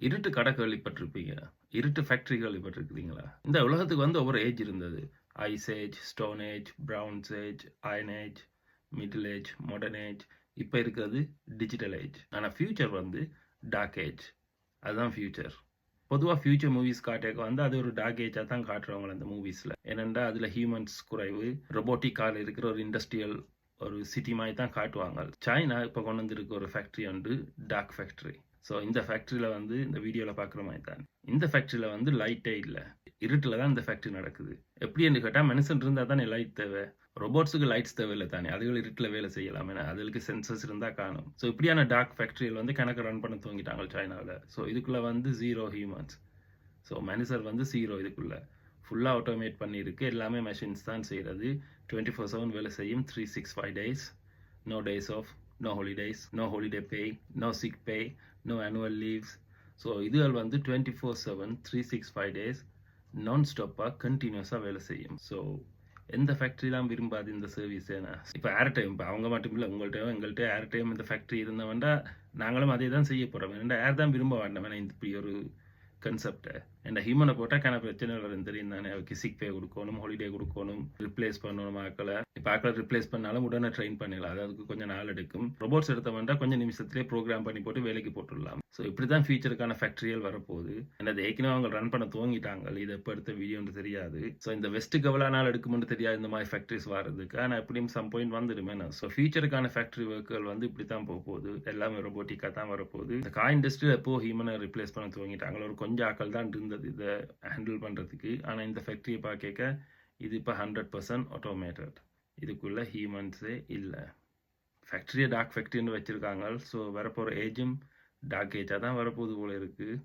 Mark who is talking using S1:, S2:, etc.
S1: இருட்டு கடை கேள்விப்பட்டிருப்பீங்க. இருட்டு ஃபேக்டரி கேள்விப்பட்டிருக்கிறீங்களா? இந்த உலகத்துக்கு வந்து ஒவ்வொரு ஏஜ் இருந்தது. Ice age, stone age, bronze age, iron age, middle age, modern age. இப்ப இருக்கிறது டிஜிட்டல் ஏஜ். ஆனா ஃபியூச்சர் வந்து டார்க் ஏஜ். அதுதான் ஃபியூச்சர். பொதுவா ஃபியூச்சர் மூவிஸ் காட்டேக்க வந்து அது ஒரு டார்க் ஏஜா தான் காட்டுறவங்க அந்த மூவிஸ்ல. ஏனென்றா அதுல ஹியூமன்ஸ் குறைவு, ரொபோட்டிக் கால் இருக்கிற ஒரு இண்டஸ்ட்ரியல் ஒரு சிட்டி மாதிரி தான் காட்டுவாங்க. சைனா இப்ப கொண்டு வந்திருக்க ஒரு ஃபேக்டரி வந்து டார்க் ஃபேக்டரி. ஸோ இந்த ஃபேக்டரியில வந்து இந்த வீடியோவில் பார்க்குற மாதிரி தான் இந்த ஃபேக்டரியில வந்து லைட்டே இல்லை, இருட்டில் தான் இந்த ஃபேக்டரி நடக்குது. எப்படி என்று கேட்டால் மனுஷன் இருந்தால் தானே லைட் தேவை, ரோபோட்ஸுக்கு லைட்ஸ் தேவையில்லை தானே, அதுகள் இருட்டில் வேலை செய்யலாமே, அதுக்கு சென்சர்ஸ் இருந்தால் காணும். ஸோ இப்படியான டார்க் ஃபேக்டரியில் வந்து கணக்கு ரன் பண்ண தூங்கிட்டாங்க சைனாவில். ஸோ இதுக்குள்ளே வந்து ஜீரோ ஹியூமன்ஸ். ஸோ மனுஷர் வந்து ஜீரோ. இதுக்குள்ளே ஃபுல்லாக ஆட்டோமேட் பண்ணியிருக்கு, எல்லாமே மெஷின்ஸ் தான் செய்கிறது. 24/7 வேலை செய்யும், 365 days, no days off, no holidays, no holiday pay, no sick pay, no annual leaves. So இதுகள் வந்து 24/7 365 days நான் ஸ்டாப்பாக கண்டினியூஸாக வேலை செய்யும். ஸோ எந்த ஃபேக்ட்ரி தான் விரும்பாது இந்த சர்வீஸ்? ஏன்னா இப்போ ஏர்டைம், இப்போ அவங்க மட்டும் இல்லை, உங்கள்கிட்ட எங்கள்கிட்ட ஏர்டைம் இந்த ஃபேக்ட்ரி இருந்தவன்டா நாங்களும் அதே தான் செய்ய போகிறோம். ஏன்னா ஏர் தான் விரும்ப வேண்டாம். ஏன்னா இப்படி ஒரு கன்செப்டை என் ஹியூமனை போட்டால் கன பிரச்சனை வரும் தெரியும் தானே. அவருக்கு சிக் பே கொடுக்கணும், ஹாலிடே கொடுக்கணும், ரிப்ளேஸ் பண்ணணும் ஆக்களை. இப்போ ஆக்களை ரிப்ளேஸ் பண்ணாலும் உடனே ட்ரெயின் பண்ணிடலாம், அதுக்கு கொஞ்சம் நாள் எடுக்கும். ரோபோட்ஸ் எடுத்த வேண்டாம், கொஞ்சம் நிமிஷத்துலேயே ப்ரோக்ராம் பண்ணி போட்டு வேலைக்கு போட்டுடலாம். ஸோ இப்படி தான் ஃபியூச்சருக்கான ஃபேக்ட்ரியல் வரப்போகுது. அது ஏற்கனவே அவங்க ரன் பண்ண துவங்கிட்டாங்க. இது எப்போ எடுத்த வீடியோன்னு தெரியாது. ஸோ இந்த வெஸ்ட்டுக்கு எவ்வளோ நாள் எடுக்கும்னு தெரியாது இந்த மாதிரி ஃபேக்ட்ரிஸ் வரதுக்கு. ஆனால் எப்படியும் சம் பாயிண்ட் வந்துடுமே. ஸோ ஃபியூச்சருக்கான ஃபேக்ட்ரி ஒர்க்குகள் வந்து இப்படி தான் போக போகுது. எல்லாமே ரோபோட்டிக்காக தான் வரப்போகுது. இந்த கார் இண்டஸ்ட்ரியில் எப்போ ஹியூமனை ரிப்ளேஸ் பண்ண துவங்கிட்டாங்களோ ஒரு கொஞ்சம் ஆக்கள் தான் இருந்தது இதை ஹேண்டில் பண்ணுறதுக்கு. ஆனால் இந்த ஃபேக்ட்ரியை பார்க்க இது இப்போ 100% ஆட்டோமேட்டட். இதுக்குள்ளே ஹியூமன்ஸே இல்லை. ஃபேக்ட்ரியை டார்க் ஃபேக்ட்ரின்னு வச்சுருக்காங்க. ஸோ வரப்போகிற ஏஜும் டார்க் ஏஜாக தான் வரப்போகுது போல இருக்குது.